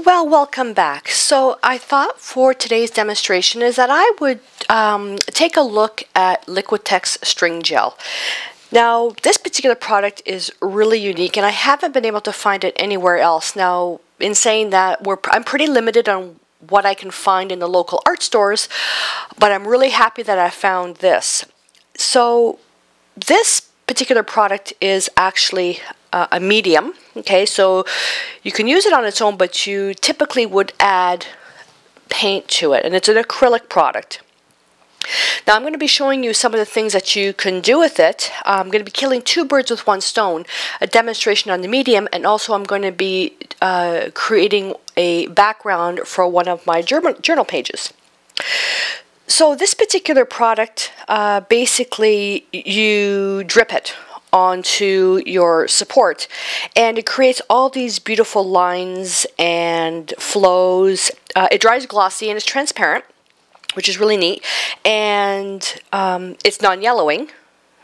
Well, welcome back. So I thought for today's demonstration is that I would take a look at Liquitex string gel. Now, this particular product is really unique and I haven't been able to find it anywhere else. Now, in saying that, I'm pretty limited on what I can find in the local art stores, but I'm really happy that I found this. So this particular product is actually a medium. Okay, so you can use it on its own, but you typically would add paint to it, and it's an acrylic product. Now I'm going to be showing you some of the things that you can do with it. I'm going to be killing two birds with one stone, a demonstration on the medium, and also I'm going to be creating a background for one of my journal pages. So this particular product, basically you drip it onto your support and it creates all these beautiful lines and flows. It dries glossy and it's transparent, which is really neat, and it's non-yellowing.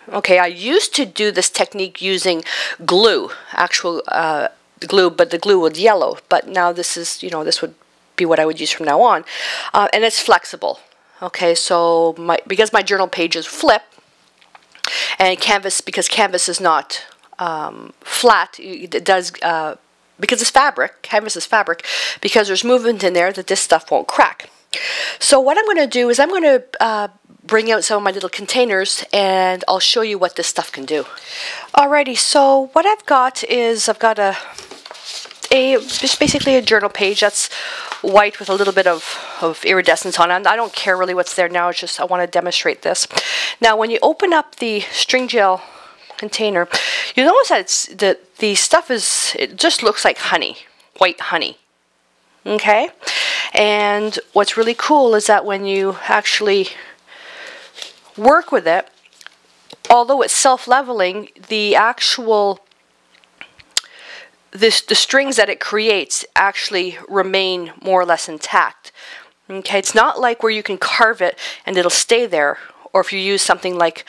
Okay, I used to do this technique using glue, actual glue, but the glue would yellow, but now this is, this would be what I would use from now on, and it's flexible. Okay, so because my journal pages flip, and canvas, because canvas is not flat, it does, because it's fabric, canvas is fabric, because there's movement in there that this stuff won't crack. So what I'm going to do is I'm going to bring out some of my little containers and I'll show you what this stuff can do. Alrighty, so what I've got is just basically a journal page that's white with a little bit of iridescence on it. I don't care really what's there now, it's just I want to demonstrate this. Now when you open up the string gel container, you notice that the stuff it just looks like honey, white honey. Okay? And what's really cool is that when you actually work with it, although it's self-leveling, the actual the strings that it creates actually remain more or less intact. Okay, it's not like where you can carve it and it'll stay there, or if you use something like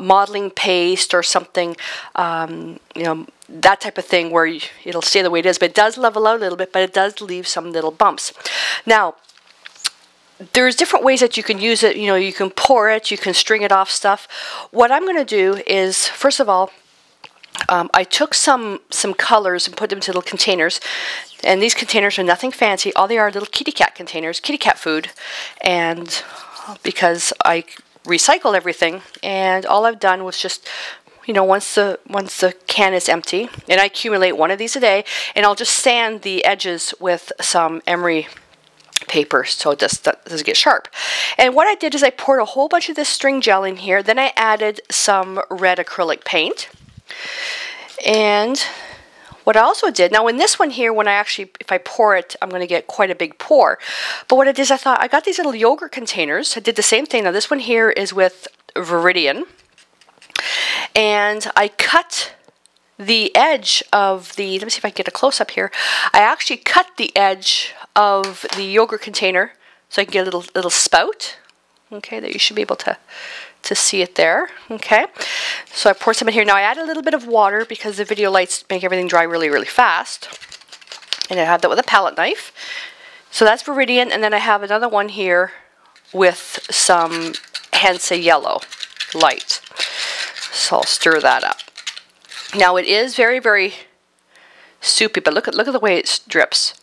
modeling paste or something, that type of thing where it'll stay the way it is. But it does level out a little bit, but it does leave some little bumps. Now, there's different ways that you can use it. You can pour it, you can string it off stuff. What I'm going to do is, first of all, I took some colors and put them into little containers, and these containers are nothing fancy. All they are little kitty cat containers, kitty cat food, and because I recycle everything, and all I've done was just, once the can is empty, and I accumulate one of these a day, and I'll just sand the edges with some emery paper so it doesn't get sharp. And what I did is I poured a whole bunch of this string gel in here, then I added some red acrylic paint. And what I also did, now in this one here, if I pour it, I'm going to get quite a big pour. But what I did is I got these little yogurt containers. I did the same thing. Now this one here is with Viridian. And I cut the edge of the, let me see if I can get a close-up here. I actually cut the edge of the yogurt container so I can get a little spout. Okay, that you should be able to see it there. Okay, so I poured some in here. Now I added a little bit of water because the video lights make everything dry really, really fast. And I had that with a palette knife. So that's Viridian, and then I have another one here with some Hansa yellow light. So I'll stir that up. Now it is very, very soupy, but look at the way it drips.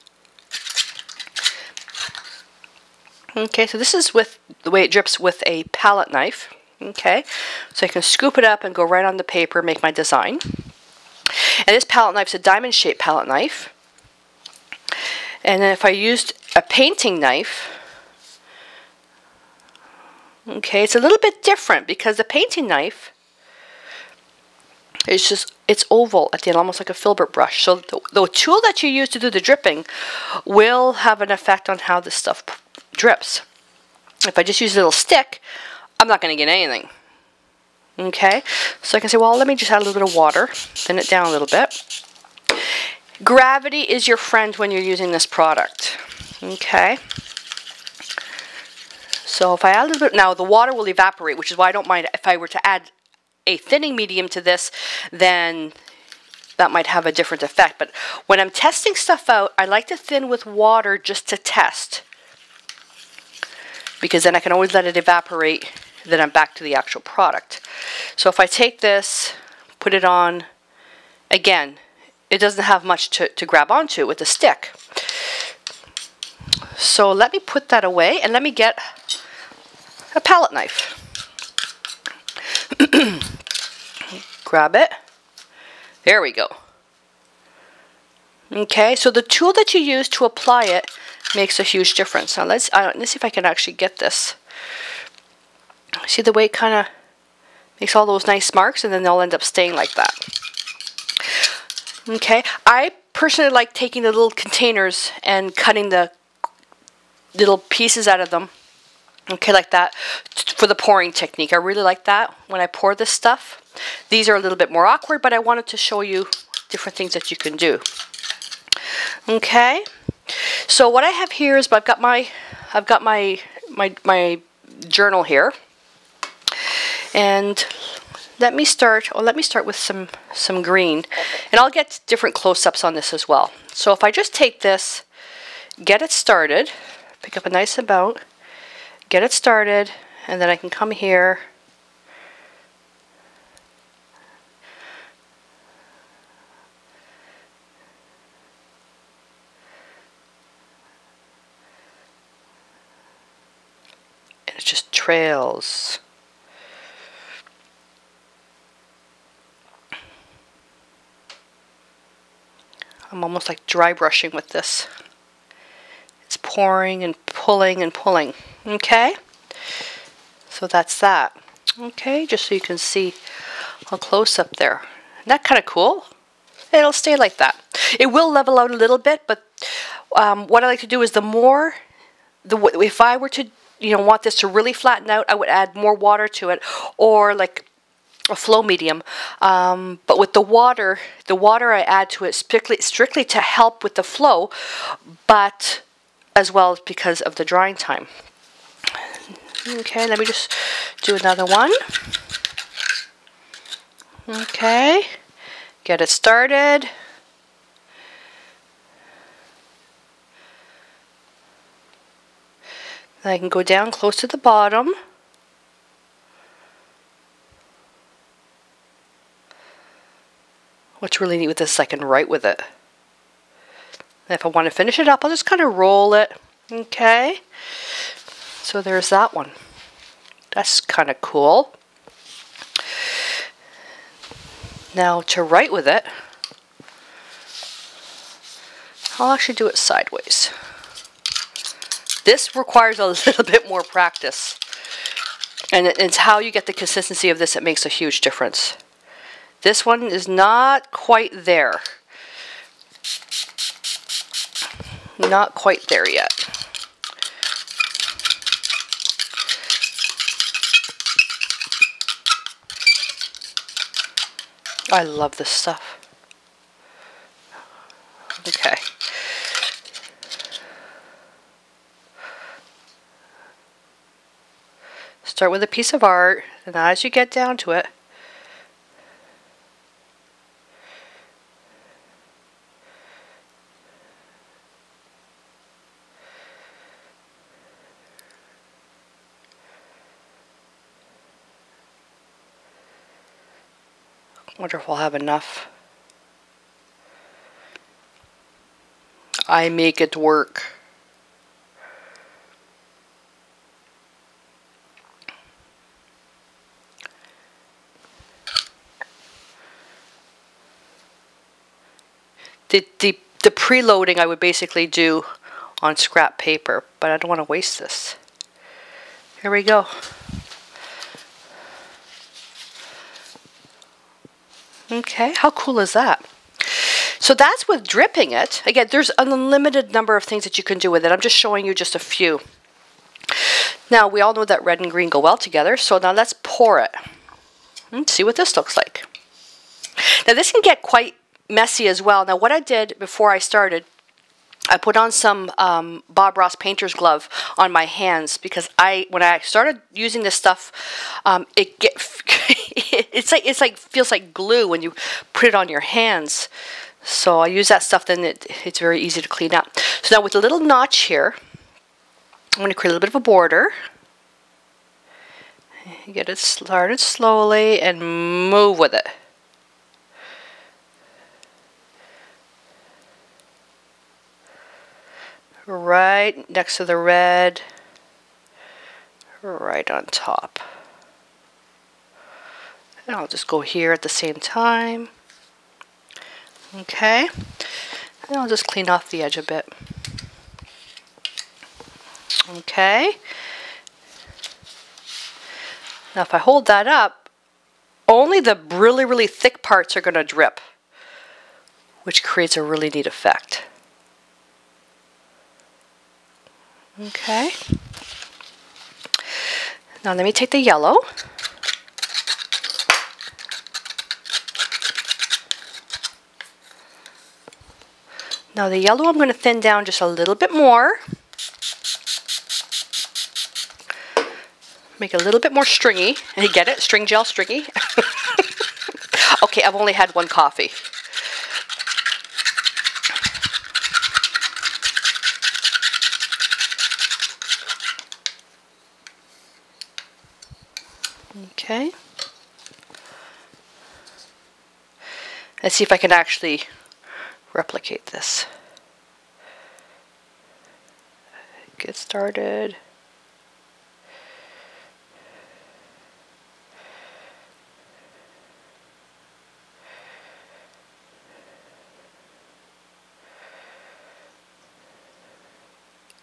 Okay, so this is with the way it drips with a palette knife. Okay, so I can scoop it up and go right on the paper, make my design. And this palette knife is a diamond-shaped palette knife. And then if I used a painting knife, okay, it's a little bit different because the painting knife is it's oval at the end, almost like a filbert brush. So the tool that you use to do the dripping will have an effect on how this stuff drips. If I just use a little stick, I'm not going to get anything. Okay, so I can say, well, let me just add a little bit of water, thin it down a little bit. Gravity is your friend when you're using this product. Okay, so if I add a little bit, now the water will evaporate, which is why I don't mind if I were to add a thinning medium to this, then that might have a different effect. But when I'm testing stuff out, I like to thin with water just to test, because then I can always let it evaporate, then I'm back to the actual product. So if I take this, put it on, again, it doesn't have much to grab onto with the stick. So let me put that away and let me get a palette knife. Grab it. There we go. Okay, so the tool that you use to apply it makes a huge difference. Now let's see if I can actually get this. See the way it kind of makes all those nice marks, and then they'll end up staying like that. Okay, I personally like taking the little containers and cutting the little pieces out of them. Okay, like that, for the pouring technique. I really like that when I pour this stuff. These are a little bit more awkward, but I wanted to show you different things that you can do. Okay, so what I have here is I've got my journal here, and let me start with some green, and I'll get different close-ups on this as well. So if I just take this, get it started, pick up a nice amount, get it started, and then I can come here and it just trails. I'm almost like dry brushing with this. It's pouring and pulling and pulling. Okay, so that's that. Okay, just so you can see a close up there. Isn't that kind of cool? It'll stay like that. It will level out a little bit, but what I like to do is if I were to, want this to really flatten out, I would add more water to it, or like a flow medium. But with the water I add to it strictly to help with the flow, but as well as because of the drying time. Okay, let me just do another one. Okay, get it started. Then I can go down close to the bottom. What's really neat with this is I can write with it. And if I want to finish it up, I'll just kind of roll it. Okay, so there's that one. That's kind of cool. Now to write with it, I'll actually do it sideways. This requires a little bit more practice, and it's how you get the consistency of this that makes a huge difference. This one is not quite there. Not quite there yet. I love this stuff. Okay. Start with a piece of art, and as you get down to it, wonder if we'll have enough. I make it work. The preloading I would basically do on scrap paper, but I don't want to waste this. Here we go. Okay, how cool is that? So that's with dripping it. Again, there's an unlimited number of things that you can do with it. I'm just showing you just a few. Now, we all know that red and green go well together, so now let's pour it. Let's see what this looks like. Now, this can get quite messy as well. Now, what I did before I started, I put on some Bob Ross painter's glove on my hands because when I started using this stuff, it's like feels like glue when you put it on your hands. So I use that stuff, then it's very easy to clean up. So now with the little notch here, I'm going to create a little bit of a border. Get it started slowly and move with it. Right next to the red, right on top. And I'll just go here at the same time. Okay, and I'll just clean off the edge a bit. Okay. Now if I hold that up, only the really, really thick parts are going to drip, which creates a really neat effect. Okay. Now let me take the yellow. Now the yellow I'm going to thin down just a little bit more. Make it a little bit more stringy. And you get it? String gel, stringy. Okay, I've only had one coffee. Okay. Let's see if I can actually replicate this. Get started.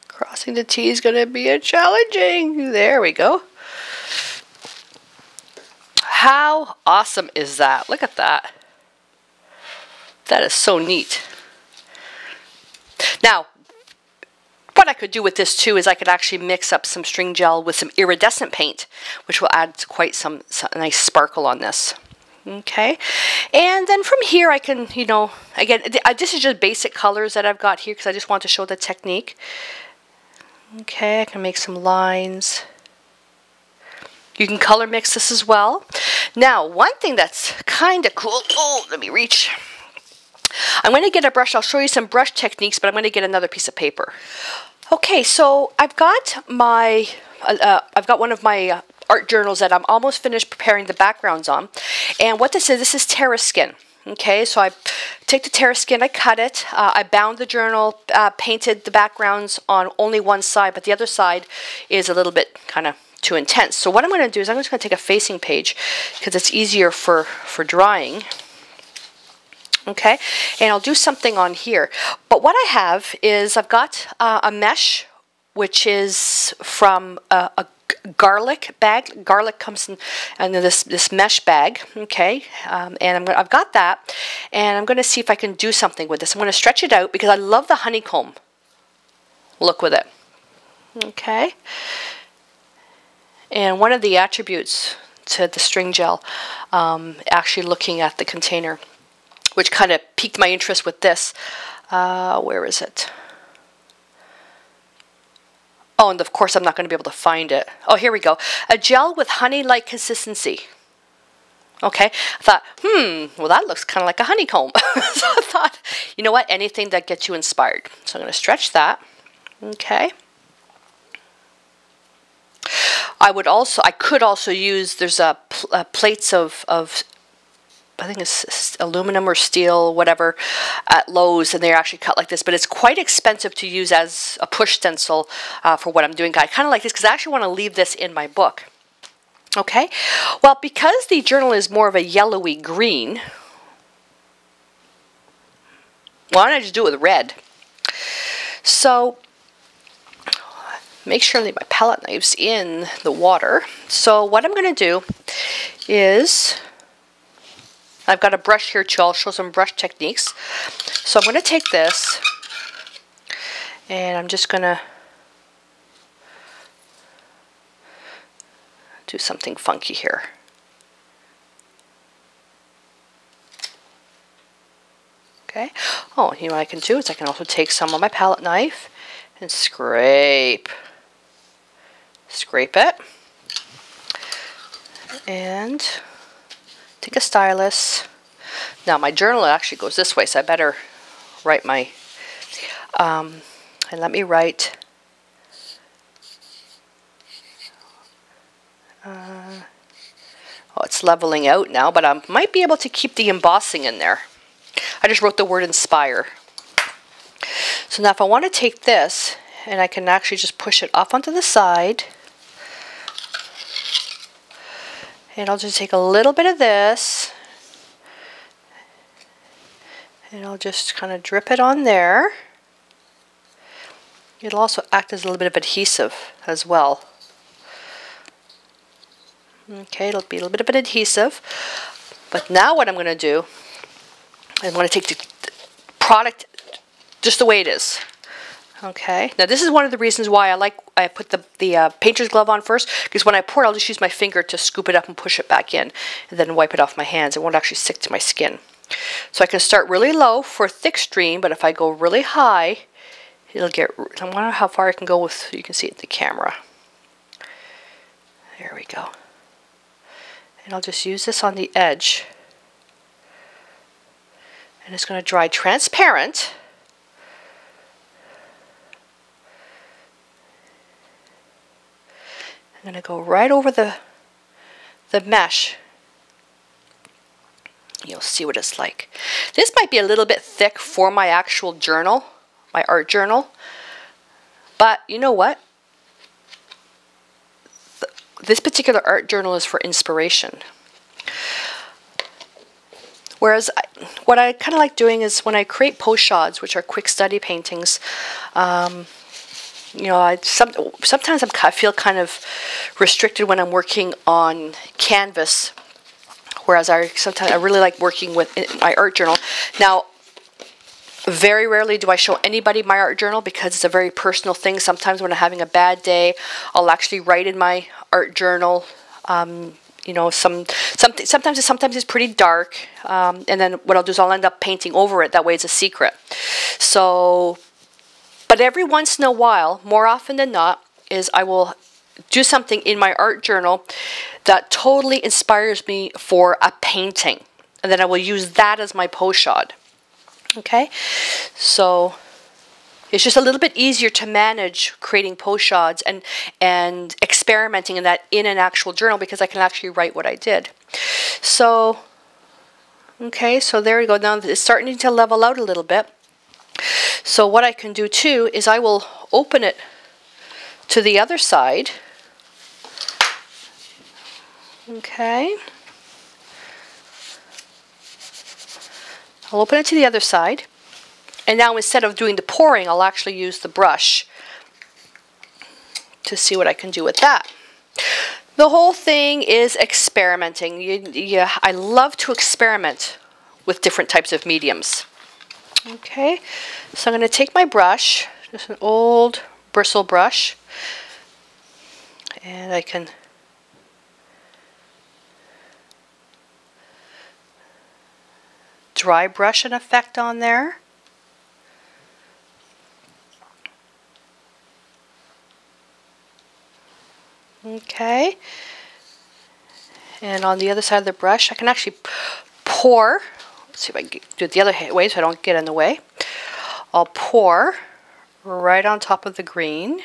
Crossing the T is going to be a challenging. There we go. How awesome is that? Look at that. That is so neat. Now, what I could do with this too is I could actually mix up some string gel with some iridescent paint, which will add quite some nice sparkle on this. Okay, and then from here I can, you know, again, this is just basic colors that I've got here because I just want to show the technique. Okay, I can make some lines. You can color mix this as well. Now, one thing that's kind of cool, oh, let me reach. I'm going to get a brush. I'll show you some brush techniques, but I'm going to get another piece of paper. Okay, so I've got my, one of my art journals that I'm almost finished preparing the backgrounds on. And what this is Terra Skin. Okay, so I take the Terra Skin, I cut it, I bound the journal, painted the backgrounds on only one side, but the other side is a little bit kind of too intense. So what I'm going to do is I'm just going to take a facing page because it's easier for drying. Okay, and I'll do something on here. But what I have is I've got a mesh, which is from a garlic bag. Garlic comes in this mesh bag. Okay, and I've got that, and I'm going to see if I can do something with this. I'm going to stretch it out because I love the honeycomb look with it. Okay, and one of the attributes to the string gel, actually looking at the container, which kind of piqued my interest with this. Where is it? Oh, and of course I'm not going to be able to find it. Oh, here we go. A gel with honey-like consistency. Okay, I thought, well that looks kind of like a honeycomb. So I thought, you know what, anything that gets you inspired. So I'm going to stretch that. Okay. I could also use, there's plates of I think it's aluminum or steel, whatever, at Lowe's, and they're actually cut like this, but it's quite expensive to use as a push stencil for what I'm doing. I kind of like this because I actually want to leave this in my book. Okay, well, because the journal is more of a yellowy green, why don't I just do it with red? So make sure I leave my palette knives in the water. So what I'm going to do is, I've got a brush here too. I'll show some brush techniques. So I'm going to take this and I'm just going to do something funky here. Okay. Oh, you know what I can do is I can also take some of my palette knife and scrape it. And take a stylus. Now my journal actually goes this way, so I better write my, and let me write, oh, it's leveling out now, but I might be able to keep the embossing in there. I just wrote the word inspire. So now if I want to take this, and I can actually just push it off onto the side, and I'll just take a little bit of this, and I'll just kind of drip it on there. It'll also act as a little bit of adhesive as well. Okay, it'll be a little bit of an adhesive. But now what I'm going to do, I'm going to take the product just the way it is. Okay, now this is one of the reasons why I put the painter's glove on first, because when I pour it, I'll just use my finger to scoop it up and push it back in, and then wipe it off my hands. It won't actually stick to my skin. So I can start really low for a thick stream, but if I go really high, it'll get, I wonder how far I can go with, so you can see it in the camera. There we go. And I'll just use this on the edge. And it's going to dry transparent. I'm going to go right over the mesh. You'll see what it's like. This might be a little bit thick for my actual journal, my art journal. But you know what? This particular art journal is for inspiration. Whereas what I kind of like doing is when I create pochads, which are quick study paintings, you know, sometimes I feel kind of restricted when I'm working on canvas. Whereas sometimes I really like working with my art journal. Now, very rarely do I show anybody my art journal because it's a very personal thing. Sometimes when I'm having a bad day, I'll actually write in my art journal. You know, sometimes it's pretty dark, and then what I'll do is I'll end up painting over it. That way, it's a secret. So, but every once in a while, more often than not, is I will do something in my art journal that totally inspires me for a painting, and then I will use that as my pochade. Okay, so it's just a little bit easier to manage creating pochades and experimenting in that in an actual journal, because I can actually write what I did. So, okay, so there we go. Now it's starting to level out a little bit. So what I can do too is I will open it to the other side. Okay. I'll open it to the other side. And now instead of doing the pouring, I'll actually use the brush to see what I can do with that. The whole thing is experimenting. I love to experiment with different types of mediums. Okay, so I'm going to take my brush, just an old bristle brush, and I can dry brush an effect on there. Okay, and on the other side of the brush, I can actually pour. Let's see if I can do it the other way so I don't get in the way. I'll pour right on top of the green.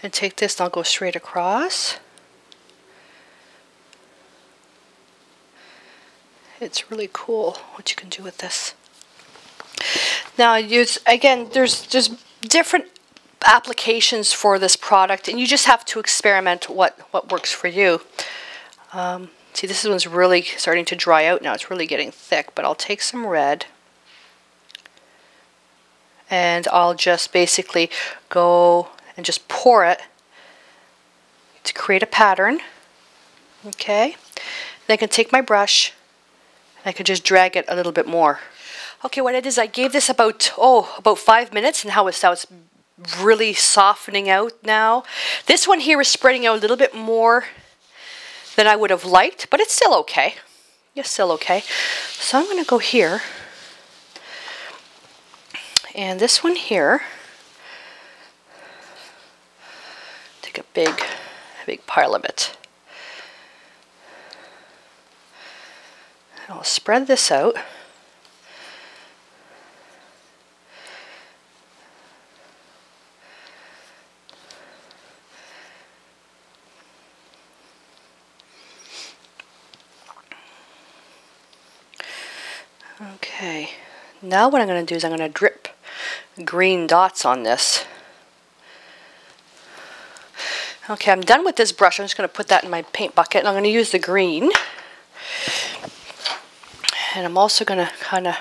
And take this and I'll go straight across. It's really cool what you can do with this. Now, again, there's just different applications for this product, and you just have to experiment what works for you. See, this one's really starting to dry out now. It's really getting thick, but I'll take some red, and I'll just basically go and just pour it to create a pattern. Okay, then I can take my brush and I can just drag it a little bit more. Okay, what I did is I gave this about 5 minutes, and how it's really softening out now. This one here is spreading out a little bit more than I would have liked, but it's still okay. It's still okay. So I'm going to go here. And this one here, take a big pile of it. I'll spread this out. Okay, now what I'm going to do is I'm going to drip green dots on this. Okay, I'm done with this brush. I'm just going to put that in my paint bucket, and I'm going to use the green. And I'm also going to kind of,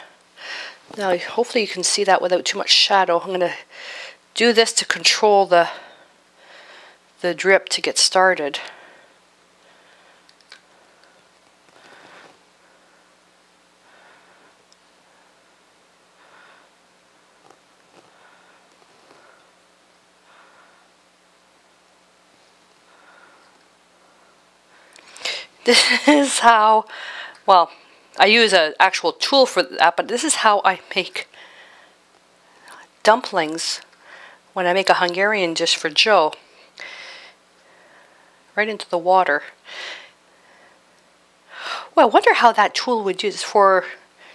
now hopefully you can see that without too much shadow. I'm going to do this to control the drip to get started. This is how, well, I use an actual tool for that, but this is how I make dumplings when I make a Hungarian dish for Joe. Right into the water. Well, I wonder how that tool would use for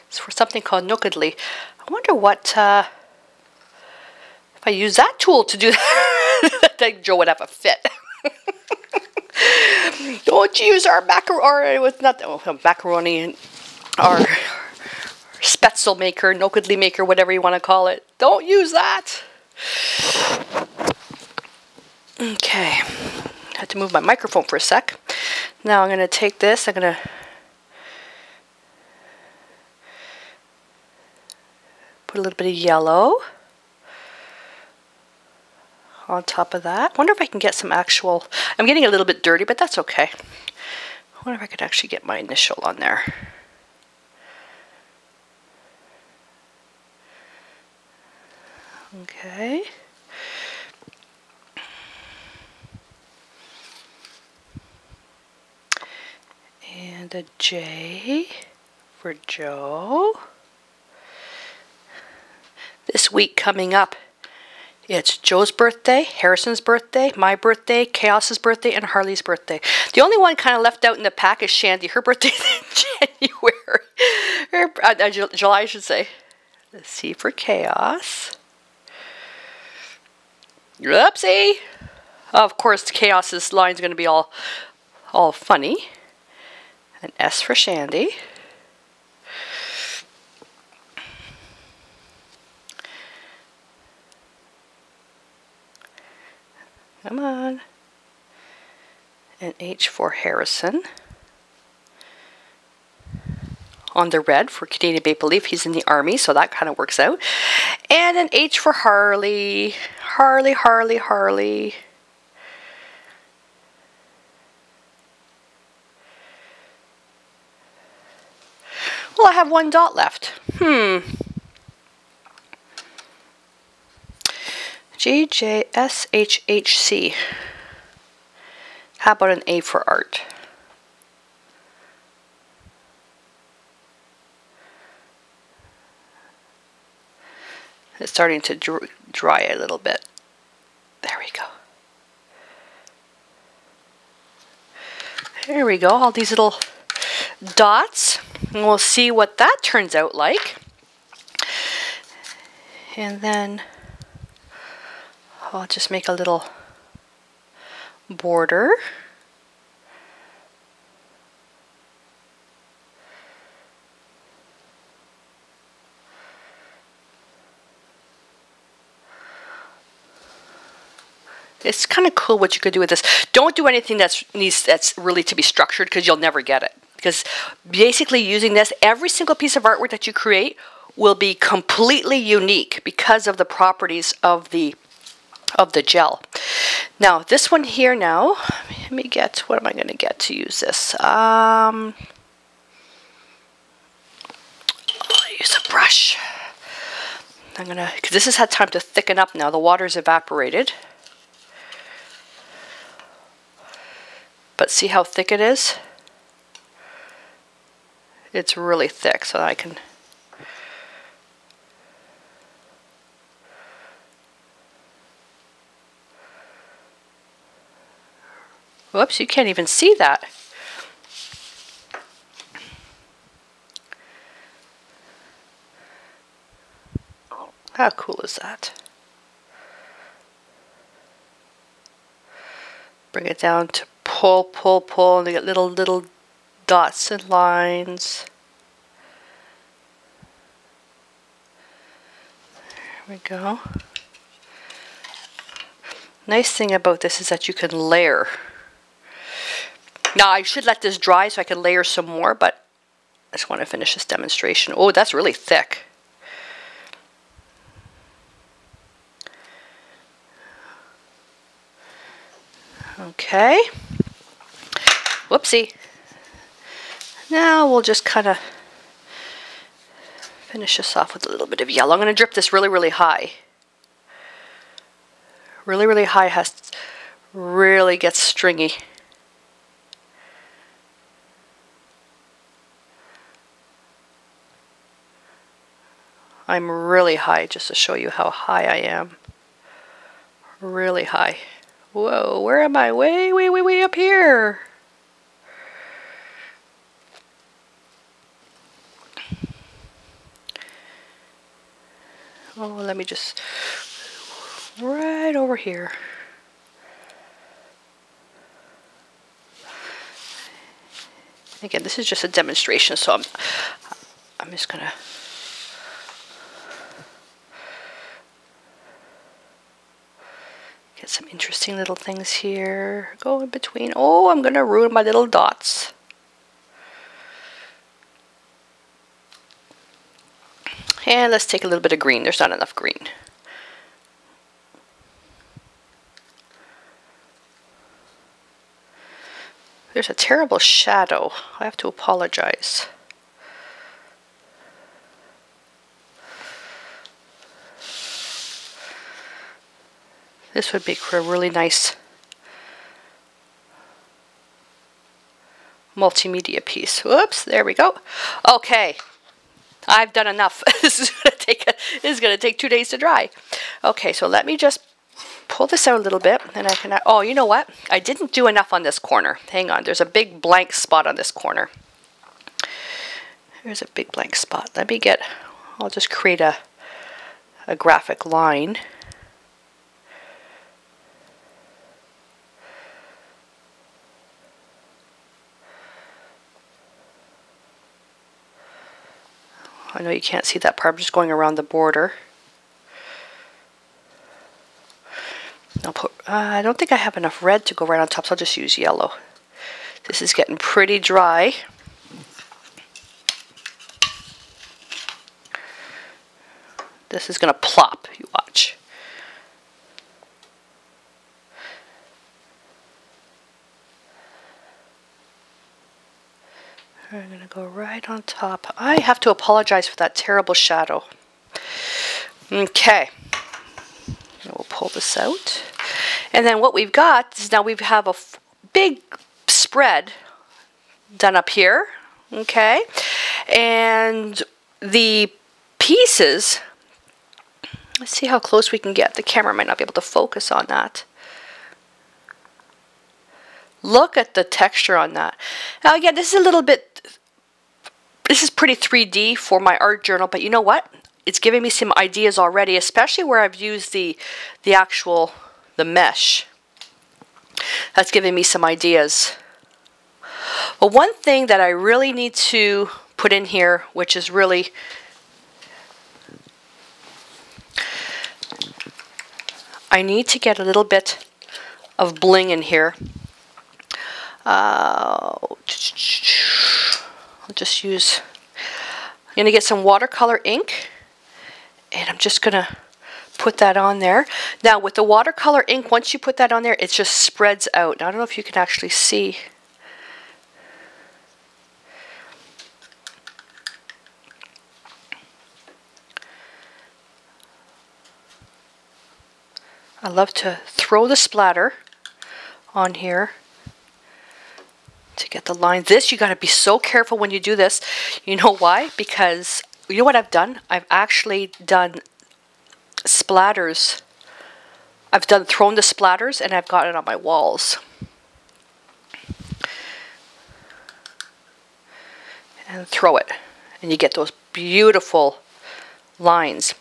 something called nokedli. I wonder what, if I use that tool to do that, I think Joe would have a fit. Don't use our macaroni, or it was not macaroni, our spetzel maker, nokedli maker, whatever you want to call it. Don't use that. Okay, I had to move my microphone for a sec. Now I'm going to take this, I'm going to put a little bit of yellow on top of that. I wonder if I can get some actual, I'm getting a little bit dirty, but that's okay. I wonder if I could actually get my initial on there. Okay. And a J for Joe. This week coming up, it's Joe's birthday, Harrison's birthday, my birthday, Chaos's birthday, and Harley's birthday. The only one kind of left out in the pack is Shandy. Her birthday is in January. July, I should say. Let's see for Chaos. Oopsie! Of course, Chaos's line is going to be all funny. An S for Shandy. Come on. An H for Harrison. On the red for Canadian Maple Leaf. He's in the Army, so that kind of works out. And an H for Harley. Harley, Harley, Harley. Well, I have one dot left. GJSHHC. How about an A for art? It's starting to dry a little bit. There we go. There we go. All these little dots. And we'll see what that turns out like. And then I'll just make a little border. It's kind of cool what you could do with this. Don't do anything that's really to be structured, because you'll never get it. Because basically using this, every single piece of artwork that you create will be completely unique because of the properties of the gel. Now this one here now, let me get, what am I going to get to use this? I'll use a brush. I'm gonna, because this has had time to thicken up now. The water's evaporated. But see how thick it is? It's really thick, so I can... Whoops, you can't even see that. How cool is that? Bring it down to pull, pull, pull, and you get little dots and lines. There we go. Nice thing about this is that you can layer. Now I should let this dry so I can layer some more, but I just want to finish this demonstration. Oh, that's really thick. Okay. Whoopsie. Now we'll just kind of finish this off with a little bit of yellow. I'm going to drip this really, really high. Really, really high has really gets stringy. I'm really high just to show you how high I am. Really high. Whoa, where am I? Way up here. Oh, let me just... right over here. Again, this is just a demonstration, so I'm just gonna... get some interesting little things here. Go in between. Oh, I'm gonna ruin my little dots. And let's take a little bit of green. There's not enough green. There's a terrible shadow. I have to apologize. This would make for a really nice multimedia piece. Whoops, there we go. Okay, I've done enough. This is gonna take 2 days to dry. Okay, so let me just pull this out a little bit, and I can. Oh, you know what? I didn't do enough on this corner. Hang on, there's a big blank spot on this corner. There's a big blank spot. Let me get. I'll just create a graphic line. I know you can't see that part. I'm just going around the border. I'll put, I don't think I have enough red to go right on top, so I'll just use yellow. This is getting pretty dry. This is going to plop, you watch. I'm going to go right on top. I have to apologize for that terrible shadow. Okay. We'll pull this out. And then what we've got is now we have a big spread done up here. Okay. And the pieces, let's see how close we can get. The camera might not be able to focus on that. Look at the texture on that. Now again, this is a little bit, this is pretty 3D for my art journal, but you know what? It's giving me some ideas already, especially where I've used the mesh. That's giving me some ideas. Well, one thing that I really need to put in here, which is really, I need to get a little bit of bling in here. I'll just use, I'm going to get some watercolor ink, and I'm just going to put that on there. Now with the watercolor ink, once you put that on there, it just spreads out. Now, I don't know if you can actually see. I love to throw the splatter on here to get the line. This, you got to be so careful when you do this. You know why? Because you know what I've done? I've actually done splatters. I've thrown the splatters and I've got it on my walls. And throw it. And you get those beautiful lines.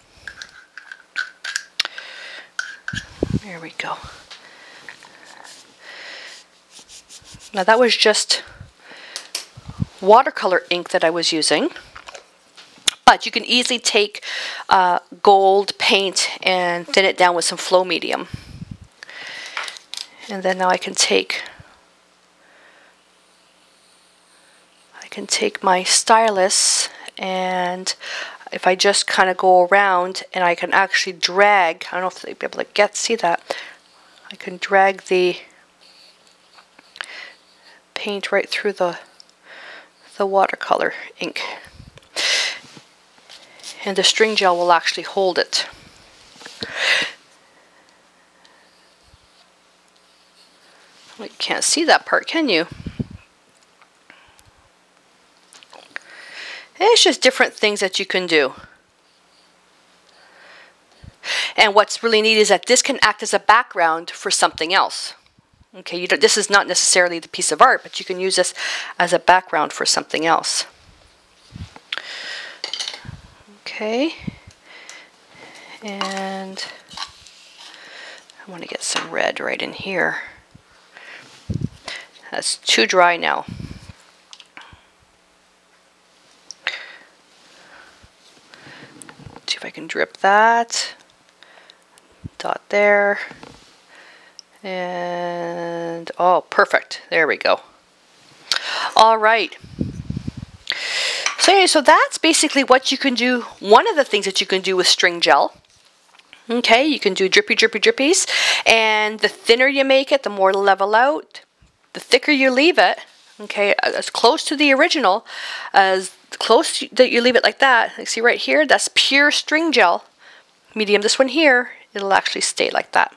There we go. Now that was just watercolor ink that I was using. But you can easily take gold paint and thin it down with some flow medium. And then now I can take my stylus, and if I just kind of go around and I can actually drag, I don't know if they'll be able to see that, I can drag the paint right through the watercolor ink. And the string gel will actually hold it. Well, you can't see that part, can you? It's just different things that you can do. And what's really neat is that this can act as a background for something else. Okay, this is not necessarily the piece of art, but you can use this as a background for something else. Okay, and I want to get some red right in here. That's too dry now. See if I can drip that. Dot there. And oh, perfect. There we go. All right. So anyway, so that's basically what you can do. One of the things that you can do with string gel. Okay, you can do drippy, drippy, drippies. And the thinner you make it, the more level out. The thicker you leave it, okay, as close to the original, as close that you leave it like that. Like see right here, that's pure string gel. Medium, this one here, it'll actually stay like that.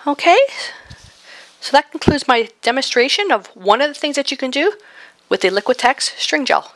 Okay, so that concludes my demonstration of one of the things that you can do with the Liquitex string gel.